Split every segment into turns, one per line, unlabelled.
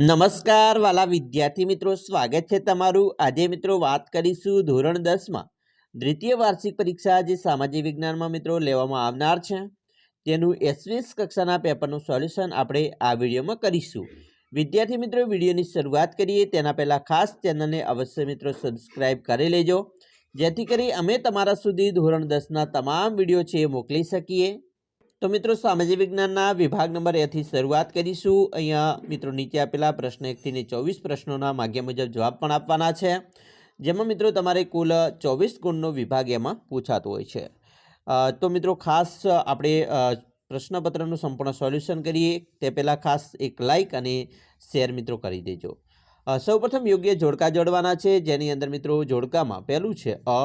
નમસ્કાર વાલા વિદ્યાર્થી મિત્રો, સ્વાગત છે તમારું। આજે મિત્રો વાત કરીશું ધોરણ 10માં દ્વિતીય વાર્ષિક પરીક્ષા જે સામાજિક વિજ્ઞાનમાં મિત્રો લેવામાં આવનાર છે તેનું 21 કક્ષાના પેપરનું સોલ્યુશન આપણે આ વિડીયોમાં કરીશું। વિદ્યાર્થી મિત્રો, વિડીયોની શરૂઆત કરીએ તેના પહેલાં ખાસ ચેનલને અવશ્ય મિત્રો સબસ્ક્રાઇબ કરી લેજો, જેથી કરી અમે તમારા સુધી ધોરણ 10ના તમામ વિડીયો છે એ મોકલી શકીએ। तो मित्रों, सामाजिक विज्ञान विभाग नंबर ए थी शुरुआत करीशू। अहींया मित्रों नीचे आपेला प्रश्न 1 થી 24 प्रश्नों माग्या मुजब जवाब पण आपवाना छे, जेमां मित्रों तमारे कुल 24 गुणनो विभाग एमां पूछातो होय छे। तो मित्रों खास आपणे प्रश्नपत्रનું संपूर्ण सोल्यूशन करीए ते पहेला खास एक लाइक अने शेर मित्रों करी देजो। सौप्रथम योग्य जोड़का जोड़वाना छे, जेनी अंदर मित्रों जोड़कामां पहेलुं छे अ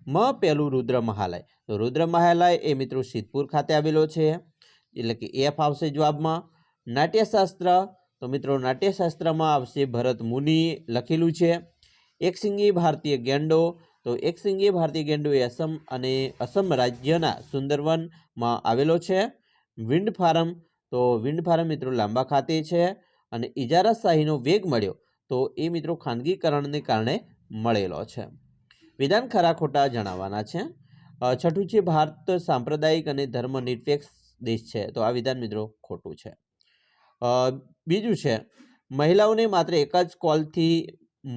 म पहेलुं रुद्र महालय। तो रुद्र महालय ए मित्रों सिद्धपुर खाते आवेलो छे, एटले के एफ आवशे जवाबमां। नाट्यशास्त्र, तो मित्रों नाट्यशास्त्रमां आवशे भरत मुनि लखेलुं छे। एकसिंगी भारतीय गेंडो, तो एकसिंगी भारतीय गेंडो ए असम अने असम राज्यना सुंदरवनमां आवेलो छे। विंड फार्म, तो विंड फार्म मित्रों लांबा खाते छे। अने इजाराशाहीनो वेग मळ्यो, तो ए मित्रों खानगीकरणने कारणे मळेलो छे। विधान खरा खोटा जणाववाना छे। छठुं छे भारत सांप्रदायिक अने धर्मनिरपेक्ष देश छे, तो आ विधान मित्रों खोटुं छे। बीजुं छे महिलाओने मात्र एक ज कॉलथी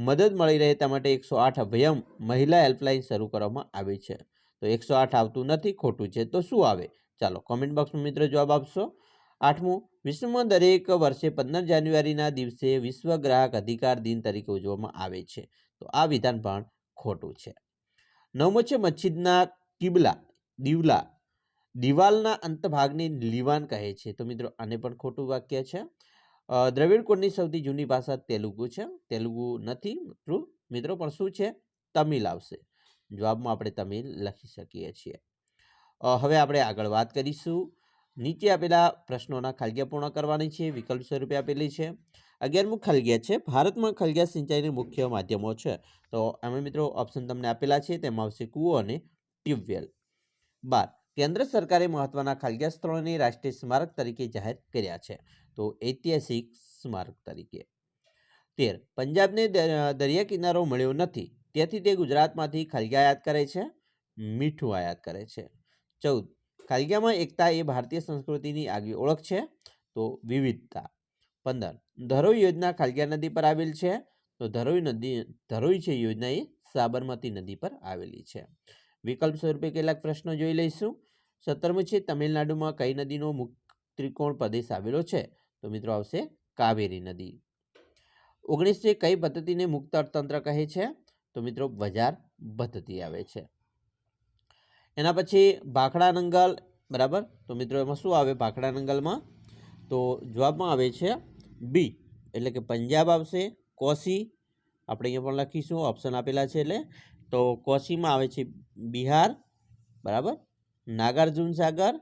मदद मळी रहे ते माटे 108 अभयम महिला हेल्पलाइन शरू करवामां आवी छे, तो 108 आवतुं नथी, खोटुं छे। तो शुं आवे? चालो कॉमेंट बॉक्स में मित्रों जवाब आपशो। 8मुं, विश्वमां दरेक वर्षे 15 जान्युआरीना दिवसे विश्व ग्राहक अधिकार दिन तरीके उजववामां आवे छे, तो आ विधान पण खोटुं छे। 9मो छे मस्जिदना किबला दिवालना अंतभागने लीवान कहे छे, तो मित्रों आने पण खोटुं वाक्य छे। द्रविड़ कुळनी सौथी जूनी भाषा तेलुगु छे, तेलुगु नथी मित्रों पण शुं छे? तमिल आवशे। जवाबमां आपणे तमिल लखी शकीए छीए। हवे आपणे आगळ वात करीशुं। नीचे आपेला प्रश्नोना खालग्या पूर्ण करवानी छे, विकल्प स्वरूपे आपेली छे। 11मुं खालग्या छे, भारतमां खालग्या सिंचाईनी मुख्य माध्यमो छे, तो आमां मित्रों ऑप्शन तमने आपेला छे, तेमां आवशे कूवो अने ट्यूबवेल। 12, केंद्र सरकारे महत्वना खालग्या स्थळोने राष्ट्रीय स्मारक तरीके जाहेर कर्या छे, तो ऐतिहासिक स्मारक तरीके। 13, पंजाबने दरिया किनारो मळ्यो नथी, तेथी ते गुजरातमांथी खालग्या आयात करे छे, मीठुं आयात करे छे। 14, खालग्यामां एकता ए भारतीय संस्कृतिनी आगवी ओळख छे, तो विविधता। 15, धरोई योजना खालग्या नदी पर आवेल छे, तो धरोई छे योजना ए साबरमती नदी पर आवेली छे। विकल्प स्वरूपे કેટલાક प्रश्नों જોઈ લઈશું। 17મું છે, તમિલનાડુમાં કઈ નદીનો મુખ્ય ત્રિકોણ પ્રદેશ આવેલો છે? તો મિત્રો આવશે કાવેરી નદી। 19 છે, કઈ પદ્ધતિને મુક્ત અર્થતંત્ર કહે છે? તો મિત્રો બજાર પદ્ધતિ આવે છે। એના પછી ભાખડા નંગલ, બરાબર, તો મિત્રો એમાં શું આવે ભાખડા નંગલમાં? તો જવાબમાં આવે છે બી, એટલે કે પંજાબ આવશે। કોસી આપણે અહીંયા પણ લખીશું, ઓપ્શન આપેલા છે એટલે, તો કોસીમાં આવે છે બિહાર, બરાબર। નાગાર્જુન સાગર,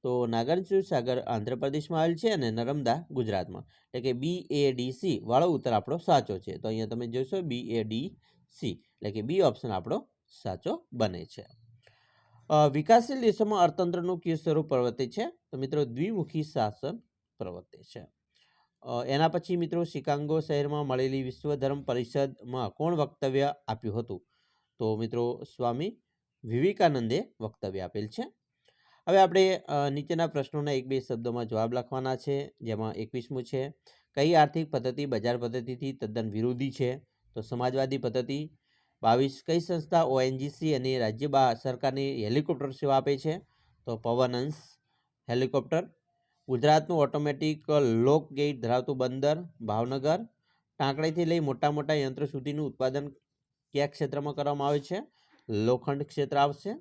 તો નાગાર્જુન સાગર આંધ્રપ્રદેશમાં આવેલ છે, અને નર્મદા ગુજરાતમાં, એટલે કે BADC વાળો ઉત્તર આપણો સાચો છે। તો અહીંયા તમે જોશો BADC, એટલે કે બી ઓપ્શન આપણો સાચો બને છે। વિકાસશીલ દેશોમાં અર્થતંત્રનું કયું સ્વરૂપ પ્રવર્તે છે? તો મિત્રો દ્વિમુખી શાસન પ્રવર્તે છે। એના પછી મિત્રો શિકાગો શહેરમાં મળેલી વિશ્વ ધર્મ પરિષદમાં કોણ વક્તવ્ય આપ્યું હતું? તો મિત્રો સ્વામી વિવેકાનંદે વક્તવ્ય આપેલ છે। હવે આપણે નીચેના પ્રશ્નોના એક બે શબ્દોમાં જવાબ લખવાના છે, જેમાં 21મું છે, કઈ આર્થિક પદ્ધતિ બજાર પદ્ધતિથી તદ્દન વિરોધી છે? તો સમાજવાદી પદ્ધતિ। 22, કઈ સંસ્થા ONGC અને રાજ્ય સરકારની હેલિકોપ્ટર સેવા આપે છે? તો પવનહંસ હેલિકોપ્ટર। ગુજરાતનું ઓટોમેટિક લોક ગેટ ધરાવતું બંદર ભાવનગર। ટાંકણીથી લઈ મોટા મોટા યંત્રો સુધીનું ઉત્પાદન કયા ક્ષેત્રમાં કરવામાં આવે છે? લોખંડ ક્ષેત્ર આવશે।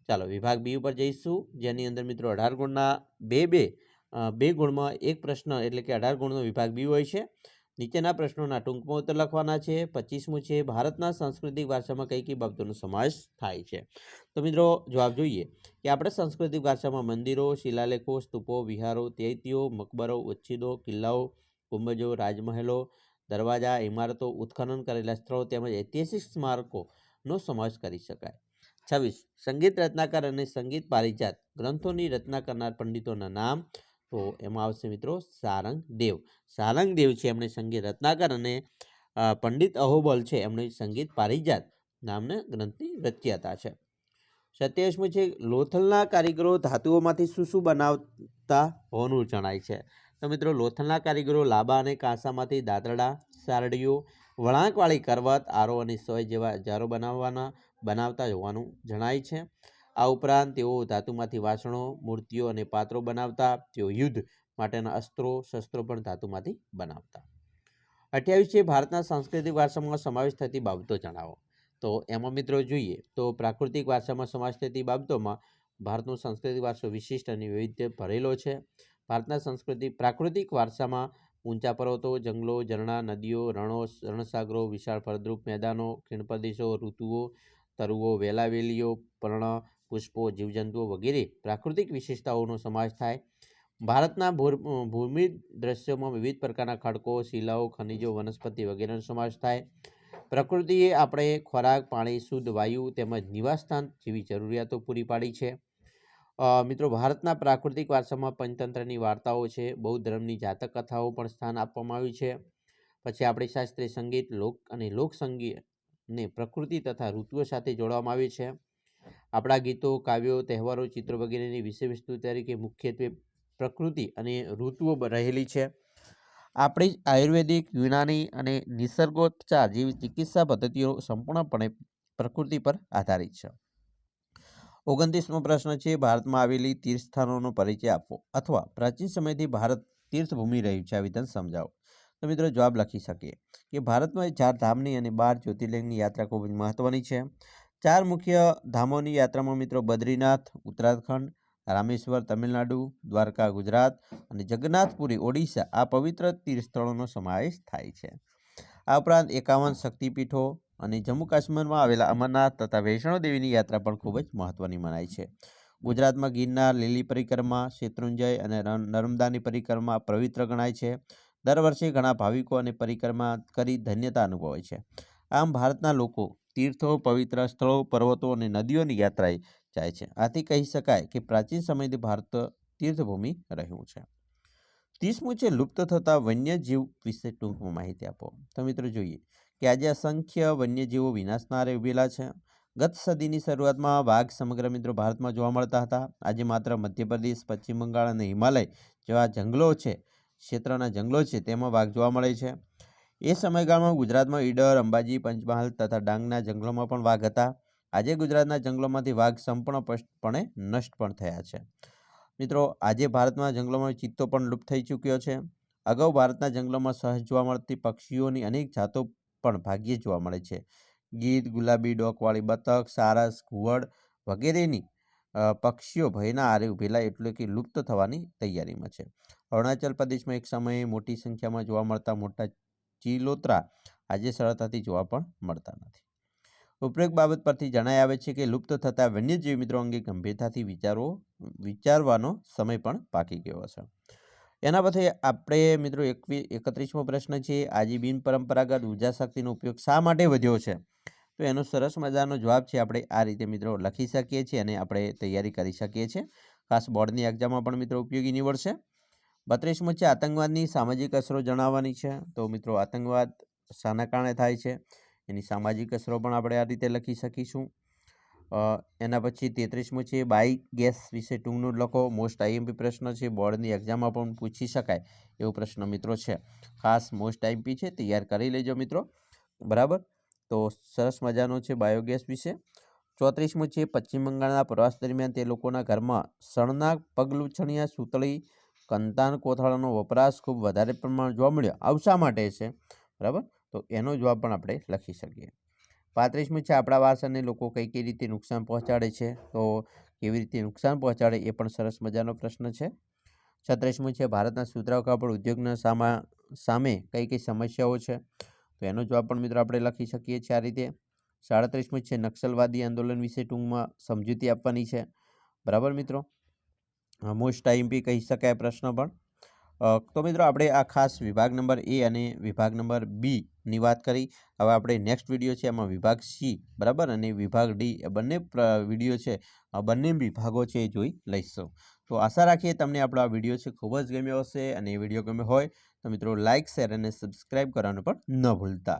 ચાલો વિભાગ બી ઉપર જઈશું, જેની અંદર મિત્રો 18 ગુણના બે ગુણમાં એક પ્રશ્ન, એટલે કે 18 ગુણનો વિભાગ બી હોય છે। નીચેના પ્રશ્નોના ટૂંકમાં ઉત્તર લખવાના છે। 25મું છે, ભારતના સાંસ્કૃતિક વારસામાં કઈ કઈ બાબતોનો સમાવેશ થાય છે? તો મિત્રો જવાબ જોઈએ કે આપણે સાંસ્કૃતિક વારસામાં મંદિરો, શિલાલેખો, સ્તૂપો, વિહારો, ચૈત્યો, મકબરો, ઉચ્છિદો, કિલ્લાઓ, ગુંબજો, રાજમહેલો, દરવાજા, ઇમારતો, ઉત્ખનન કરેલા સ્થળો તેમજ ઐતિહાસિક સ્મારકોનો સમાવેશ કરી શકાય। 26, સંગીત રત્નાકર અને સંગીત પારિજાત ગ્રંથોની રચના કરનાર પંડિતોના નામ? તો એમાં આવશે મિત્રો સારંગદેવ. સારંગદેવ છે એમણે સંગીત રત્નાકર અને પંડિત અહોબલ છે એમણે સંગીત પારિજાત નામના ગ્રંથની રચયિતા છે. 27મું છે લોથલના કારીગરો ધાતુઓમાંથી શું બનાવતા હોવાનું જણાય છે. તો મિત્રો લોથલના કારીગરો લાંબા અને કાંસામાંથી દાંતરડા, સારડીઓ, વળાંકવાળી કરવત, આરો અને સોય જેવા જારો બનાવતા હોવાનું જણાય છે. આ ઉપરાંત તેઓ ધાતુમાંથી વાસણો, મૂર્તિઓ અને પાત્રો બનાવતા. તેઓ યુદ્ધ માટેના અસ્ત્રો, શસ્ત્રો પણ ધાતુમાંથી બનાવતા. 28 છે ભારતના સાંસ્કૃતિક વારસામાં સમાવેશ થતી બાબતો જણાવો. તો એમાં મિત્રો જોઈએ તો પ્રાકૃતિક વારસામાં સમાવેશ થતી બાબતોમાં ભારતનો સાંસ્કૃતિક વારસો વિશિષ્ટ અને વૈવિધ્ય ભરેલો છે. ભારતના પ્રાકૃતિક વારસામાં ઊંચા પર્વતો, જંગલો, ઝરણા, નદીઓ, રણો, રણસાગરો, વિશાળ ફળદ્રુપ મેદાનો, ખીણ પ્રદેશો, ઋતુઓ, તરુઓ, વેલાવેલીઓ, પર્ણ, પુષ્પો, જીવજંતુઓ વગેરે પ્રાકૃતિક વિશેષતાઓનો સમાવેશ થાય. ભારતના ભૂમિ દ્રશ્યોમાં વિવિધ પ્રકારના ખડકો, શિલાઓ, ખનિજો, વનસ્પતિ વગેરેનો સમાવેશ થાય. પ્રકૃતિએ આપણે ખોરાક, પાણી, શુદ્ધ વાયુ તેમજ નિવાસસ્થાન જેવી જરૂરિયાતો પૂરી પાડી છે. મિત્રો ભારતના પ્રાકૃતિક વારસામાં પંચતંત્રની વાર્તાઓ છે, બૌદ્ધ ધર્મની જાતક કથાઓ પણ સ્થાન આપવામાં આવ્યું છે. પછી આપણી શાસ્ત્રીય સંગીત અને લોક સંગીતને પ્રકૃતિ તથા ઋતુઓ સાથે જોડવામાં આવ્યું છે. આપણા ગીતો, કાવ્યો, તહેવારો, ચિત્રો વગેરેની વિષય વસ્તુ તરીકે મુખ્યત્વે પ્રકૃતિ અને ઋતુઓ રહેલી છે. આપણી આયુર્વેદિક, યુનાની અને નિસર્ગોપચાર જેવી ચિકિત્સા પદ્ધતિઓ સંપૂર્ણપણે પ્રકૃતિ પર આધારિત છે. 29મો પ્રશ્ન છે ભારતમાં આવેલી તીર્થસ્થાનોનો પરિચય આપો અથવા પ્રાચીન સમયથી ભારત તીર્થભૂમિ રહ્યું છે આ વિધાન સમજાવો. તો મિત્રો જવાબ લખી શકીએ કે ભારતમાં 4 ધામની અને 12 જ્યોતિર્લિંગની યાત્રા ખૂબ જ મહત્વની છે. 4 મુખ્ય ધામોની યાત્રામાં મિત્રો બદ્રીનાથ ઉત્તરાખંડ, રામેશ્વર તમિલનાડુ, દ્વારકા ગુજરાત અને જગન્નાથપુરી ઓડિશા આ પવિત્ર તીર્થસ્થળોનો સમાવેશ થાય છે. આ ઉપરાંત 51 શક્તિપીઠો અને જમ્મુ કાશ્મીરમાં આવેલા અમરનાથ તથા વૈષ્ણોદેવીની યાત્રા પણ ખૂબ જ મહત્વની મનાય છે. ગુજરાતમાં ગિરનાર, લીલી પરિક્રમા, શેત્રુંજય અને નર્મદાની પરિક્રમા પવિત્ર ગણાય છે. દર વર્ષે ઘણા ભાવિકો અને પરિક્રમા કરી ધન્યતા અનુભવે છે. આમ ભારતના લોકો તીર્થો, પવિત્ર સ્થળો, પર્વતો અને નદીઓની યાત્રાએ જાય છે. આથી કહી શકાય કે પ્રાચીન સમયથી ભારત તીર્થભૂમિ રહ્યું છે. 30મું છે લુપ્ત થતા વન્યજીવ વિશે ટૂંકમાં માહિતી આપો. તો મિત્રો જોઈએ કે આજે અસંખ્ય વન્યજીવો વિનાશના આરે ઉભેલા છે. ગત સદીની શરૂઆતમાં વાઘ સમગ્ર મિત્રો ભારતમાં જોવા મળતા હતા. આજે માત્ર મધ્યપ્રદેશ, પશ્ચિમ બંગાળ અને હિમાલય જેવા જંગલો છે, ક્ષેત્રના જંગલો છે તેમાં વાઘ જોવા મળે છે. એ સમયગાળામાં ગુજરાતમાં ઈડર, અંબાજી, પંચમહાલ તથા ડાંગના જંગલોમાં પણ વાઘ હતા. આજે ગુજરાતના જંગલોમાંથી વાઘ સંપૂર્ણપણે નષ્ટ પણ થયા છે. મિત્રો આજે ભારતના જંગલોમાં ચિત્તો પણ લુપ્ત થઈ ચૂક્યો છે. અગાઉ ભારતના જંગલોમાં સહજ જોવા મળતી પક્ષીઓની અનેક જાતો પણ ભાગ્યે જોવા મળે છે. ગીધ, ગુલાબી ડોકવાળી બતક, સારસ, ઘુવડ વગેરેની પક્ષીઓ ભયના આરે ઉભેલા એટલે કે લુપ્ત થવાની તૈયારીમાં છે. અરુણાચલ પ્રદેશમાં એક સમયે મોટી સંખ્યામાં જોવા મળતા મોટા ચિલોતરા આજે સરળતાથી જોવા પણ મળતા નથી. ઉપરોક્ત બાબત પરથી જણાઈ આવે છે કે લુપ્ત થતા વન્યજીવ મિત્રો અંગે ગંભીરતાથી વિચારવાનો સમય પણ પાકી ગયો છે. એના પછી આપણે મિત્રો 31મો પ્રશ્ન છે આજે બિનપરંપરાગત ઉર્જા શક્તિનો ઉપયોગ શા માટે વધ્યો છે? તો એનો સરસ મજાનો જવાબ છે આપણે આ રીતે મિત્રો લખી શકીએ છીએ અને આપણે તૈયારી કરી શકીએ છીએ. ખાસ બોર્ડની એક્ઝામમાં પણ મિત્રો ઉપયોગી નીવડશે. 32મો છે આતંકવાદની સામાજિક અસરો જણાવવાની છે. તો મિત્રો આતંકવાદ શાના કારણે થાય છે એની સામાજિક અસરો પણ આપણે આ રીતે લખી શકીશું. એના પછી 33મો છે બાયોગેસ વિશે ટૂંકનું લખો. મોસ્ટ આઈએમપી પ્રશ્ન છે, બોર્ડની એક્ઝામમાં પણ પૂછી શકાય એવો પ્રશ્ન મિત્રો છે. ખાસ મોસ્ટ આઈએમપી છે, તૈયાર કરી લેજો મિત્રો. બરાબર, તો સરસ મજાનો છે બાયોગેસ વિશે. 34મો છે પશ્ચિમ બંગાળના પ્રવાસ દરમિયાન તે લોકોના ઘરમાં સણના પગલુછણિયા, સૂતળી, કંતાન કોથળાનો વપરાશ ખૂબ વધારે પ્રમાણમાં જોવા મળ્યો. આવું શા માટે છે? બરાબર, તો એનો જવાબ પણ આપણે લખી શકીએ. 35મું છે આપણા વારસાને લોકો કઈ રીતે નુકસાન પહોંચાડે છે? તો કેવી રીતે નુકસાન પહોંચાડે એ પણ સરસ મજાનો પ્રશ્ન છે. 36મું છે ભારતના સુતરાઉ કાપડ ઉદ્યોગના સામે કઈ સમસ્યાઓ છે? તો એનો જવાબ પણ મિત્રો આપણે લખી શકીએ છીએ આ રીતે. 37મું છે નક્સલવાદી આંદોલન વિશે ટૂંકમાં સમજૂતી આપવાની છે. બરાબર મિત્રો, મોસ્ટ આઈએમપી કહી શકાય પ્રશ્ન પણ. તો મિત્રો આપણે આ ખાસ વિભાગ નંબર એ અને વિભાગ નંબર બીની વાત કરી. હવે આપણે નેક્સ્ટ વિડીયો છે એમાં વિભાગ સી બરાબર અને વિભાગ ડી એ બંને વિડીયો છે, બંને વિભાગો છે એ જોઈ લઈશું. તો આશા રાખીએ તમને આપણો આ વિડીયો છે ખૂબ જ ગમ્યો હશે અને એ વિડીયો ગમ્યો હોય તો મિત્રો લાઇક, શેર અને સબસ્ક્રાઈબ કરવાનું પણ ન ભૂલતા.